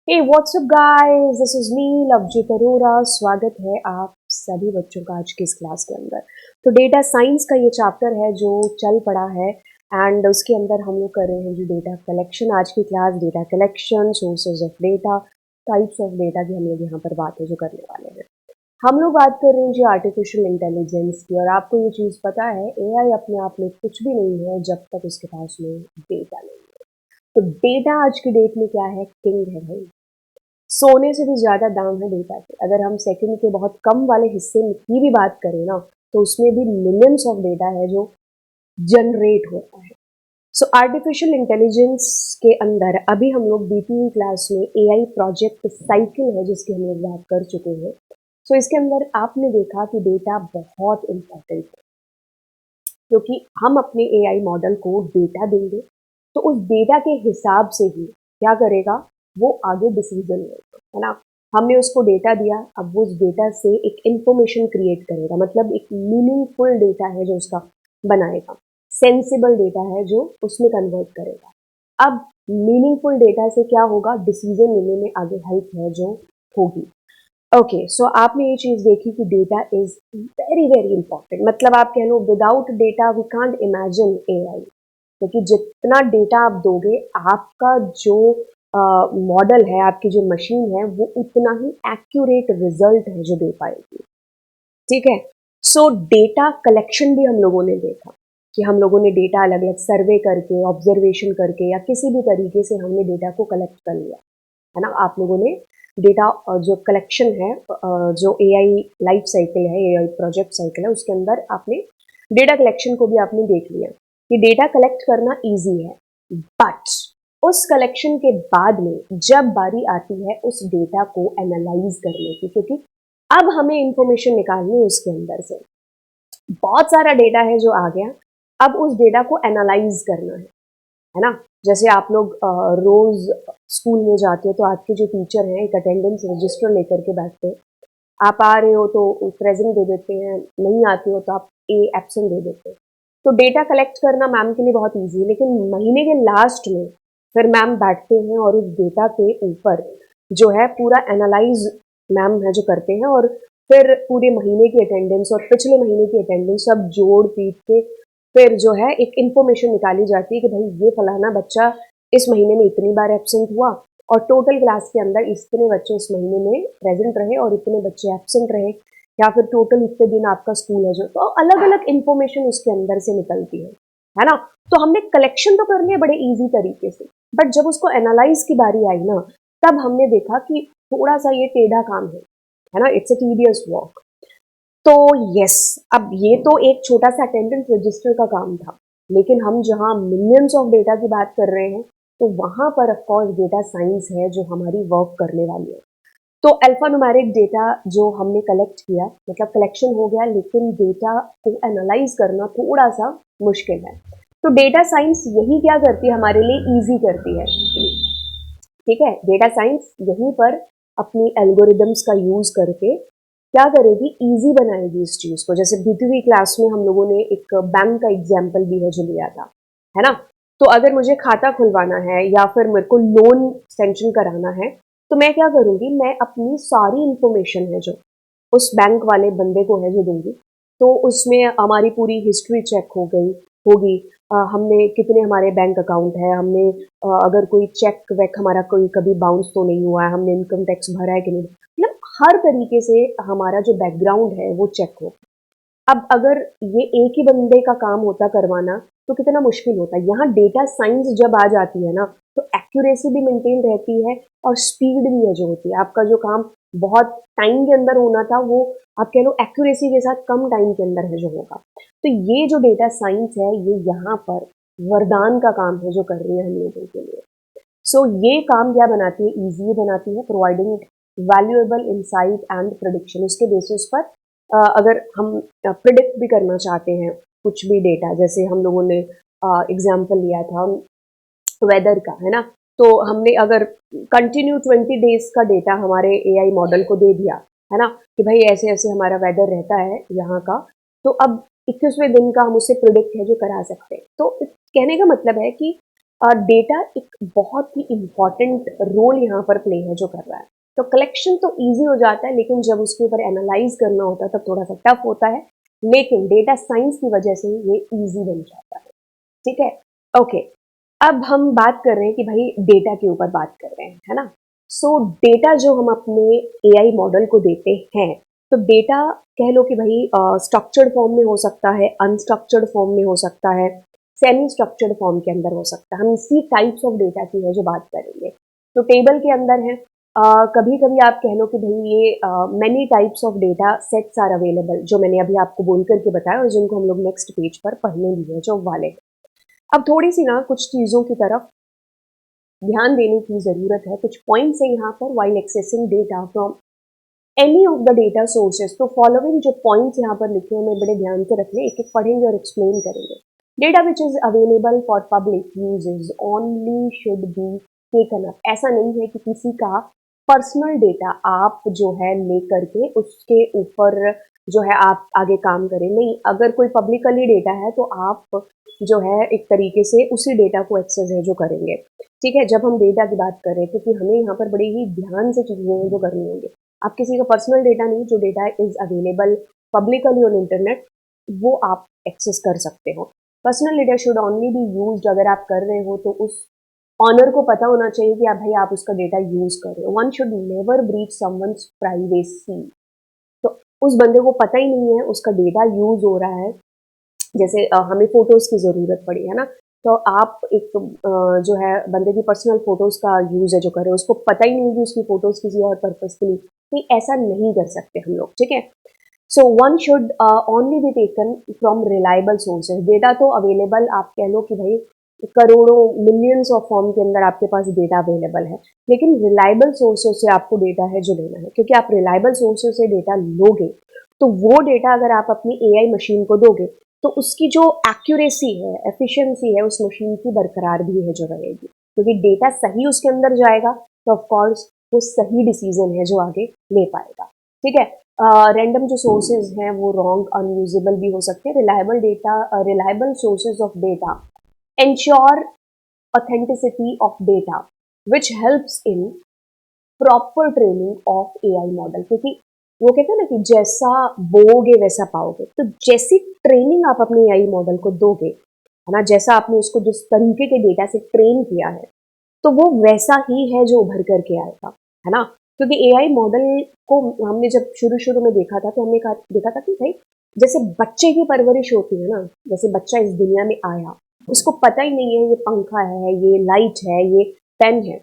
Hey what's up guys, this is me Lovejeet Arora. स्वागत है आप सभी बच्चों का आज की इस क्लास के अंदर। तो डेटा साइंस का ये चैप्टर है जो चल पड़ा है एंड उसके अंदर हम लोग कर रहे हैं जो डेटा कलेक्शन। आज की class data collection, sources of data, types of data की हम लोग यहाँ पर बातें जो करने वाले हैं। हम लोग बात कर रहे हैं जी आर्टिफिशियल इंटेलिजेंस की। और आपको ये चीज़ पता है, एआई अपने आप में कुछ भी नहीं है जब तक उसके पास में डेटा नहीं है। तो डेटा आज की डेट में क्या है, किंग है भाई। सोने से भी ज़्यादा दाम है डेटा के। अगर हम सेकंड के बहुत कम वाले हिस्से की भी बात करें ना, तो उसमें भी मिलियंस ऑफ डेटा है जो जनरेट होता है। सो आर्टिफिशियल इंटेलिजेंस के अंदर अभी हम लोग बीटीई क्लास में एआई प्रोजेक्ट साइकिल है जिसकी हम लोग बात कर चुके हैं। सो इसके अंदर आपने देखा कि डेटा बहुत इंपॉर्टेंट है, क्योंकि हम अपने एआई मॉडल को डेटा देंगे तो उस डेटा के हिसाब से ही क्या करेगा, वो आगे डिसीजन लेगा, है ना। हमने उसको डेटा दिया, अब वो उस डेटा से एक इंफॉर्मेशन क्रिएट करेगा, मतलब एक मीनिंगफुल डेटा है जो उसका बनाएगा, सेंसिबल डेटा है जो उसमें कन्वर्ट करेगा। अब मीनिंगफुल डेटा से क्या होगा, डिसीजन लेने में आगे हेल्प है जो होगी। ओके, सो आपने ये चीज़ देखी कि data is very very important. मतलब आप कह लो without data we can't imagine AI, क्योंकि जितना डेटा आप दोगे, आपका जो मॉडल है, आपकी जो मशीन है, वो उतना ही एक्यूरेट रिजल्ट है जो दे पाएगी। ठीक है। सो डेटा कलेक्शन भी हम लोगों ने देखा कि हम लोगों ने डेटा अलग अलग सर्वे करके, ऑब्जर्वेशन करके या किसी भी तरीके से हमने डेटा को कलेक्ट कर लिया, है ना। आप लोगों ने डेटा जो कलेक्शन है, जो एआई लाइफ साइकिल है, एआई प्रोजेक्ट साइकिल है, उसके अंदर आपने डेटा कलेक्शन को भी आपने देख लिया कि डेटा कलेक्ट करना इजी है। बट उस कलेक्शन के बाद में जब बारी आती है उस डेटा को एनालाइज करने की, क्योंकि अब हमें इंफॉर्मेशन निकालनी है उसके अंदर से, बहुत सारा डेटा है जो आ गया, अब उस डेटा को एनालाइज करना है ना। जैसे आप लोग रोज स्कूल में जाते हो तो आपके जो टीचर हैं एक अटेंडेंस रजिस्टर लेकर के बैठते हैं। आप आ रहे हो तो प्रेजेंट दे देते हैं, नहीं आते हो तो आप ए एब्सेंट दे देते हैं। तो डेटा कलेक्ट करना मैम के लिए बहुत ईजी है, लेकिन महीने के लास्ट में फिर मैम बैठते हैं और उस डेटा के ऊपर जो है पूरा एनालाइज मैम है जो करते हैं, और फिर पूरे महीने की अटेंडेंस और पिछले महीने की अटेंडेंस सब जोड़ पीट के फिर जो है एक इन्फॉर्मेशन निकाली जाती है कि भाई ये फलाना बच्चा इस महीने में इतनी बार एब्सेंट हुआ, और टोटल क्लास के अंदर इतने बच्चे इस महीने में प्रेजेंट रहे और इतने बच्चे एब्सेंट रहे, या फिर टोटल इतने दिन आपका स्कूल है जो, तो अलग अलग इन्फॉर्मेशन उसके अंदर से निकलती है ना। तो हमने कलेक्शन तो कर लिया बड़े इजी तरीके से, बट जब उसको एनालाइज की बारी आई ना, तब हमने देखा कि थोड़ा सा ये टेढ़ा काम है ना, इट्स ए टीडियस वर्क। तो यस, अब ये तो एक छोटा सा अटेंडेंस रजिस्टर का काम था, लेकिन हम जहाँ मिलियंस ऑफ डेटा की बात कर रहे हैं, तो वहां पर ऑफकोर्स डेटा साइंस है जो हमारी वर्क करने वाली है। तो अल्फा न्यूमेरिक डेटा जो हमने कलेक्ट किया, मतलब कलेक्शन हो गया, लेकिन डेटा को एनालाइज करना थोड़ा सा मुश्किल है। तो डेटा साइंस यही क्या करती है, हमारे लिए इजी करती है। ठीक है, डेटा साइंस यहीं पर अपनी एल्गोरिदम्स का यूज करके क्या करेगी, इजी बनाएगी इस चीज को। जैसे बीटीवी क्लास में हम लोगों ने एक बैंक का एग्जाम्पल भी है जो लिया था, है ना। तो अगर मुझे खाता खुलवाना है या फिर मेरे को लोन सेंक्शन कराना है, तो मैं क्या करूंगी, मैं अपनी सारी इंफॉर्मेशन है जो उस बैंक वाले बंदे को है जो दूंगी। तो उसमें हमारी पूरी हिस्ट्री चेक हो गई होगी, हमने कितने हमारे बैंक अकाउंट है, हमने अगर कोई चेक वेक हमारा कोई कभी बाउंस तो नहीं हुआ है, हमने इनकम टैक्स भरा है कि नहीं, मतलब हर तरीके से हमारा जो बैकग्राउंड है वो चेक हो। अब अगर ये एक ही बंदे का काम होता करवाना, तो कितना मुश्किल होता है। यहाँ डेटा साइंस जब आ जाती है ना, तो एक्यूरेसी भी मेंटेन रहती है और स्पीड भी है जो होती है। आपका जो काम बहुत टाइम के अंदर होना था, वो आप कह लो एक्यूरेसी के साथ कम टाइम के अंदर है जो होगा। तो ये जो डेटा साइंस है, ये यहाँ पर वरदान का काम है जो कर रही है हम लोगों के लिए। सो ये काम क्या बनाती है, ईजी बनाती है, providing valuable insight and prediction. उसके बेसिस पर अगर हम प्रिडिक्ट भी करना चाहते हैं कुछ भी डेटा, जैसे हम लोगों ने एग्जाम्पल लिया था वेदर का, है ना। तो हमने अगर कंटिन्यू 20 डेज का डेटा हमारे एआई मॉडल को दे दिया, है ना, कि भाई ऐसे ऐसे हमारा वेदर रहता है यहाँ का, तो अब 21वें दिन का हम उससे प्रिडिक्ट है जो करा सकते हैं। तो कहने का मतलब है कि डेटा एक बहुत ही इम्पॉर्टेंट रोल यहाँ पर प्ले है जो कर रहा है। तो कलेक्शन तो ईजी हो जाता है, लेकिन जब उसके ऊपर एनालाइज करना होता है तब थोड़ा सा टफ होता है, लेकिन डेटा साइंस की वजह से ये ईजी बन जाता है। ठीक है, ओके। अब हम बात कर रहे हैं कि भाई डेटा के ऊपर बात कर रहे हैं, है ना। सो डेटा जो हम अपने एआई मॉडल को देते हैं, तो डेटा कह लो कि भाई स्ट्रक्चर्ड फॉर्म में हो सकता है, अनस्ट्रक्चर्ड फॉर्म में हो सकता है, सेमी स्ट्रक्चर्ड फॉर्म के अंदर हो सकता है। हम इसी टाइप्स ऑफ डेटा की है जो बात करेंगे। तो टेबल के अंदर है, कभी कभी आप कह लो कि भाई ये many types of data sets are available, जो मैंने अभी आपको बोल करके बताया और जिनको हम लोग नेक्स्ट पेज पर पढ़ने भी है जो वाले हैं। अब थोड़ी सी ना कुछ चीज़ों की तरफ ध्यान देने की ज़रूरत है, कुछ पॉइंट्स है यहाँ पर while accessing data from any of the data sources. तो फॉलोइंग जो पॉइंट्स यहाँ पर लिखे हैं, मैं बड़े ध्यान से रखने, एक एक पढ़ेंगे और एक्सप्लेन करेंगे। Data which is available for public usage only should be taken up. ऐसा नहीं है कि किसी का पर्सनल डेटा आप जो है ले करके उसके ऊपर जो है आप आगे काम करें, नहीं। अगर कोई पब्लिकली डेटा है तो आप जो है एक तरीके से उसी डेटा को एक्सेस है जो करेंगे। ठीक है, जब हम डेटा की बात करें, क्योंकि हमें यहाँ पर बड़े ही ध्यान से चीज़ें हैं जो करनी होंगी। आप किसी का पर्सनल डेटा नहीं, जो data is available publicly on internet, वो आप एक्सेस कर सकते हो। Personal data should only be used, अगर आप कर रहे हो तो उस ऑनर को पता होना चाहिए कि आप भाई आप उसका डेटा यूज कर रहे हो। One should never breach someone's privacy. तो उस बंदे को पता ही नहीं है उसका डेटा यूज हो रहा है। जैसे हमें फोटोज की जरूरत पड़ी है ना, तो आप एक जो है बंदे की पर्सनल फोटोज का यूज है जो कर रहे हो, उसको पता ही नहीं कि उसकी फोटोज किसी और पर्पज के लिए, तो ऐसा नहीं कर सकते हम लोग। ठीक है, so one should only be taken from reliable sources. Data तो अवेलेबल आप कह लो कि भाई करोड़ों मिलियंस ऑफ फॉर्म के अंदर आपके पास डेटा अवेलेबल है, लेकिन रिलायबल सोर्सेज से आपको डेटा है जो लेना है, क्योंकि आप रिलायबल सोर्सेज से डेटा लोगे तो वो डेटा अगर आप अपनी एआई मशीन को दोगे तो उसकी जो एक्यूरेसी है, एफिशिएंसी है उस मशीन की बरकरार भी है जो रहेगी, क्योंकि डेटा सही उसके अंदर जाएगा तो ऑफकोर्स वो सही डिसीजन है जो आगे ले पाएगा। ठीक है, रैंडम जो सोर्सेज हैं वो रॉन्ग अनयूजेबल भी हो सकते हैं। Reliable data, reliable sources of data ensure authenticity of data which helps in proper training of AI model, क्योंकि वो कहते हैं ना कि जैसा बोओगे वैसा पाओगे। तो जैसी ट्रेनिंग आप अपने एआई मॉडल को दोगे, है ना, जैसा आपने उसको जिस तरीके के डेटा से ट्रेन किया है, तो वो वैसा ही है जो उभर करके आएगा, है ना। क्योंकि एआई मॉडल को हमने जब शुरू शुरू में देखा था तो हमने देखा था कि भाई जैसे बच्चे की परवरिश होती है ना, जैसे बच्चा इस दुनिया में आया, उसको पता ही नहीं है ये पंखा है, ये लाइट है, ये पेन है,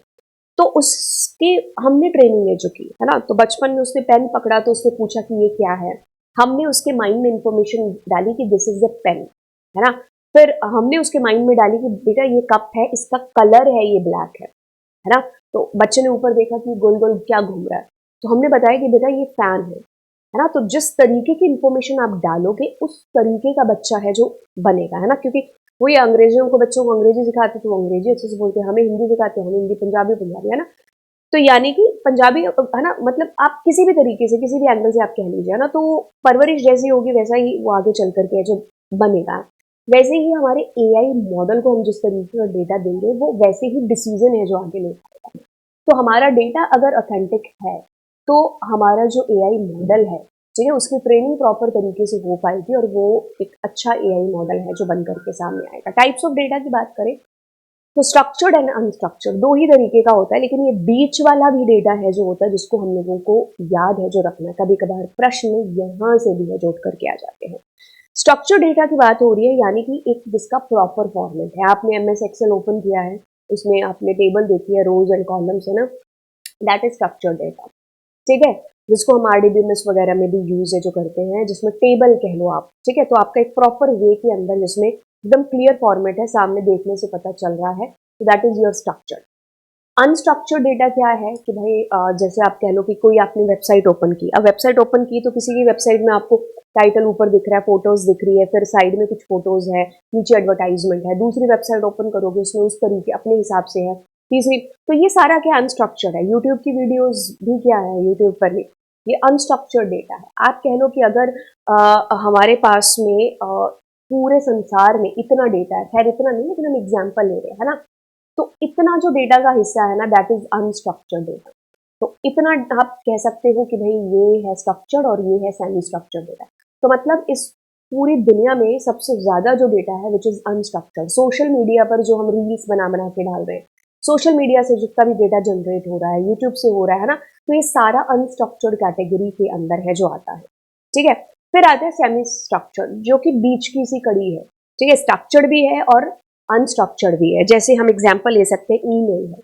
तो उसकी हमने ट्रेनिंग ले चुकी है ना। तो बचपन में उसने पेन पकड़ा तो उसने पूछा कि ये क्या है, हमने उसके माइंड में इंफॉर्मेशन डाली कि दिस इज द पेन, है ना। फिर हमने उसके माइंड में डाली कि बेटा ये कप है, इसका कलर है ये ब्लैक है ना। तो बच्चे ने ऊपर देखा कि गोल गोल क्या घूम रहा है, तो हमने बताया कि बेटा ये फैन है ना। तो जिस तरीके की इंफॉर्मेशन आप डालोगे उस तरीके का बच्चा है जो बनेगा, है ना। क्योंकि वही अंग्रेजियों को, बच्चों को अंग्रेजी सिखाते तो अंग्रेजी अच्छे से बोलते हैं, हमें हिंदी सिखाते हैं हमें हिंदी, पंजाबी पंजाबी, है ना। तो यानी कि पंजाबी, है ना, मतलब आप किसी भी तरीके से किसी भी एंगल से आप कह लीजिए ना, तो परवरिश जैसी होगी वैसा ही वो आगे चल करके जो बनेगा। वैसे ही हमारे एआई मॉडल को हम जिस तरीके का डेटा देंगे वो वैसे ही डिसीजन है जो आगे ले पाएगा। तो हमारा डेटा अगर ऑथेंटिक है तो हमारा जो एआई मॉडल है, ठीक है, उसकी ट्रेनिंग प्रॉपर तरीके से हो पाएगी और वो एक अच्छा एआई मॉडल है जो बन करके सामने आएगा। टाइप्स ऑफ डेटा की बात करें तो स्ट्रक्चर्ड एंड अनस्ट्रक्चर्ड दो ही तरीके का होता है, लेकिन ये बीच वाला भी डेटा है जो होता है जिसको हम लोगों को याद है जो रखना है। कभी कभार प्रश्न यहाँ से भी है जोड़ करके आ जाते हैं। स्ट्रक्चर्ड डेटा की बात हो रही है, यानी कि एक जिसका प्रॉपर फॉर्मेट है। आपने एमएस एक्सेल ओपन किया है, उसमें आपने टेबल देखी है, रोज एंड कॉलम्स, है ना, दैट इज स्ट्रक्चर्ड डेटा। ठीक है, जिसको हम आरडीबीएमएस वगैरह में भी यूज है जो करते हैं, जिसमें टेबल कह लो आप। ठीक है, तो आपका एक प्रॉपर वे के अंदर जिसमें एकदम क्लियर फॉर्मेट है, सामने देखने से पता चल रहा है, that is your structure. Unstructured data क्या है कि भाई जैसे आप कह लो कि कोई आपने वेबसाइट ओपन की, अब वेबसाइट ओपन की तो किसी की वेबसाइट में आपको टाइटल ऊपर दिख रहा है, फोटोज दिख रही है, फिर साइड में कुछ फोटोज है, नीचे एडवर्टाइजमेंट है। दूसरी वेबसाइट ओपन करोगे उसमें उस तरीके अपने हिसाब से है। तीसरी, तो ये सारा क्या अनस्ट्रक्चर्ड है। यूट्यूब की वीडियोज भी क्या है, यूट्यूब पर भी ये अनस्ट्रक्चर्ड डेटा है। आप कह लो कि अगर हमारे पास में पूरे संसार में इतना डेटा है, खैर इतना नहीं लेकिन हम एग्जाम्पल ले रहे हैं, है ना, तो इतना जो डेटा का हिस्सा है ना, दैट इज अनस्ट्रक्चर्ड डेटा। तो इतना आप कह सकते हो कि भाई ये है स्ट्रक्चर्ड और ये है सेमी स्ट्रक्चर्ड डेटा। तो मतलब इस पूरी दुनिया में सबसे ज्यादा जो डेटा है which is unstructured, social media पर जो हम रील्स बना बना के डाल रहे हैं, सोशल मीडिया से जितना भी डेटा जनरेट हो रहा है, यूट्यूब से हो रहा है ना, तो ये सारा अनस्ट्रक्चर्ड कैटेगरी के अंदर है जो आता है। ठीक है, फिर आता है सेमी स्ट्रक्चर्ड, जो कि बीच की सी कड़ी है। ठीक है, स्ट्रक्चर्ड भी है और अनस्ट्रक्चर्ड भी है। जैसे हम एग्जाम्पल ले सकते हैं, ईमेल है,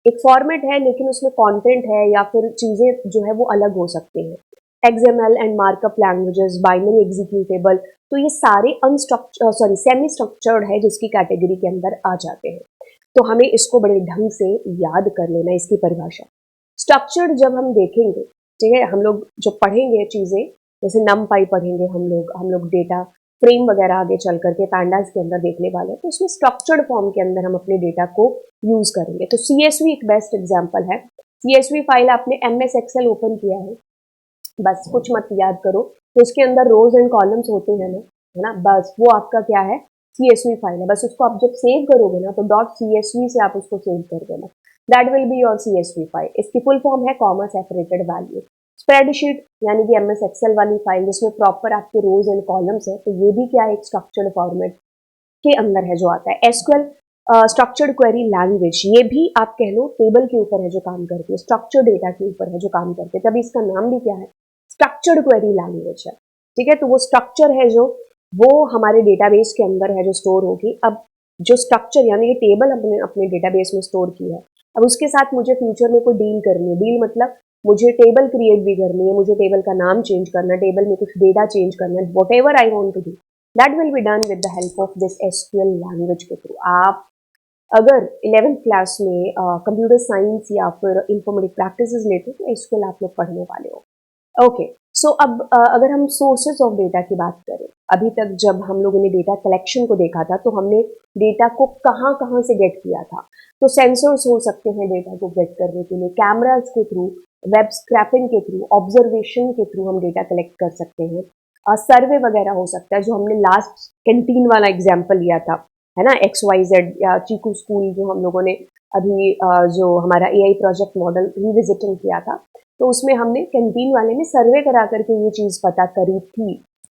एक फॉर्मेट है लेकिन उसमें कंटेंट है या फिर चीजें जो है वो अलग हो सकती हैं। XML and markup languages, binary executable, तो ये सारे अनस्ट्रक्चर सेमी स्ट्रक्चर्ड है जिसकी कैटेगरी के अंदर आ जाते हैं। तो हमें इसको बड़े ढंग से याद कर लेना, इसकी परिभाषा। स्ट्रक्चर्ड जब हम देखेंगे, ठीक है, हम लोग जो पढ़ेंगे चीजें, जैसे NumPy पढ़ेंगे हम लोग डेटा फ्रेम वगैरह आगे चल करके पैंडास के अंदर देखने वाले हैं, तो उसमें स्ट्रक्चर्ड फॉर्म के अंदर हम अपने डेटा को यूज करेंगे। तो CSV एक बेस्ट एग्जाम्पल है। CSV फाइल आपने MS Excel ओपन किया है, बस कुछ मत याद करो, तो उसके अंदर रोज एंड कॉलम्स होते हैं ना, है ना, बस वो आपका क्या है, CSV फाइल है। बस उसको आप जब सेव करोगे ना, तो .csv से आप उसको सेव कर देना, that will be your CSV file. इसकी फुल फॉर्म है कॉमा सेपरेटेड वैल्यू। स्प्रेडशीट यानी कि MS Excel वाली फाइल जिसमें प्रॉपर आपके रोज एंड कॉलम्स है, तो ये भी क्या है, एक स्ट्रक्चर्ड फॉर्मेट के अंदर है जो आता है। SQL स्ट्रक्चर्ड क्वेरी लैंग्वेज, ये भी आप कह लो टेबल के ऊपर है जो काम करती है, स्ट्रक्चर्ड डेटा के ऊपर है जो काम करती है, तभी इसका नाम भी क्या है, स्ट्रक्चर्ड क्वेरी लैंग्वेज है। ठीक है, तो वो स्ट्रक्चर है जो वो हमारे डेटाबेस के अंदर है जो स्टोर होगी। अब जो स्ट्रक्चर यानी कि टेबल अपने अपने डेटाबेस में स्टोर की है, अब उसके साथ मुझे फ्यूचर में कोई डील करनी है, डील मतलब मुझे टेबल क्रिएट भी करनी है, मुझे टेबल का नाम चेंज करना है, टेबल में कुछ डेटा चेंज करना है, whatever I want to do, that will be done with the help of this SQL language के थ्रू। आप अगर 11th क्लास में कंप्यूटर साइंस या फिर इंफॉर्मेटिक प्रैक्टिसेस लेते हो, तो SQL आप लोग पढ़ने वाले हो। ओके, सो अब अगर हम सोर्सेज ऑफ डेटा की बात करें, अभी तक जब हम लोगों ने डेटा कलेक्शन को देखा था, तो हमने डेटा को कहाँ कहाँ से गेट किया था। तो सेंसर्स हो सकते हैं डेटा को गेट करने के लिए, कैमराज के थ्रू, वेब स्क्रैपिंग के थ्रू, ऑब्जर्वेशन के थ्रू हम डेटा कलेक्ट कर सकते हैं, सर्वे वगैरह हो सकता है, जो हमने लास्ट कैंटीन वाला एग्जाम्पल लिया था, है ना, XYZ या चीकू स्कूल, जो हम लोगों ने अभी जो हमारा AI प्रोजेक्ट मॉडल रिविजिटिंग किया था, तो उसमें हमने कैंटीन वाले में सर्वे करा करके ये चीज़ पता करी थी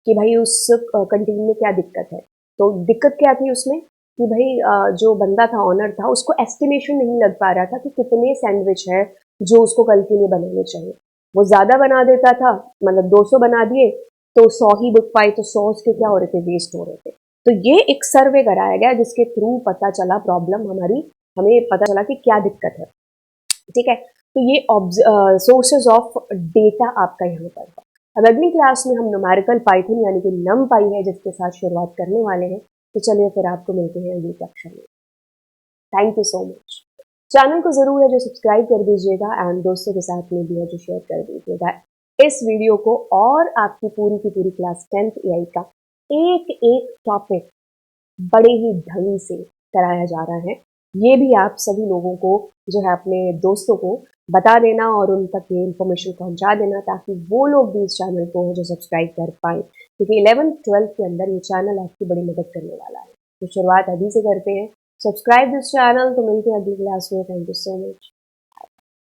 कि भाई उस कैंटीन में क्या दिक्कत है। तो दिक्कत क्या थी उसमें कि भाई जो बंदा था, ऑनर था, उसको एस्टिमेशन नहीं लग पा रहा था कि कितने सैंडविच है जो उसको कल के लिए बनाने चाहिए। वो ज़्यादा बना देता था, मतलब 200 बना दिए तो 100 ही बिक पाए, तो 100 उसके क्या हो रहे थे, वेस्ट हो रहे थे। तो ये एक सर्वे कराया गया जिसके थ्रू पता चला प्रॉब्लम हमारी, हमें पता चला कि क्या दिक्कत है। ठीक है, तो ये सोर्सेज ऑफ डेटा आपका यहाँ पर है। अब अगली क्लास में हम न्यूमेरिकल पाइथन यानी कि NumPy है जिसके साथ शुरुआत करने वाले हैं। तो चलिए फिर आपको मिलते हैं अगली कक्षा में। Thank you so much. Channel को जरूर है जो सब्सक्राइब कर दीजिएगा एंड दोस्तों के साथ में भी है जो शेयर कर दीजिएगा इस वीडियो को। और आपकी पूरी की पूरी क्लास 10th AI का एक एक टॉपिक बड़े ही ढंग से कराया जा रहा है। ये भी आप सभी लोगों को जो है अपने दोस्तों को बता देना और उन तक ये इन्फॉर्मेशन पहुंचा देना, ताकि वो लोग भी इस चैनल को जो सब्सक्राइब कर पाए, क्योंकि 11th 12th के अंदर ये चैनल आपकी बड़ी मदद करने वाला है। तो शुरुआत अभी से करते हैं, सब्सक्राइब दिस चैनल। तो मिलते हैं अगली क्लास में। Thank you so much.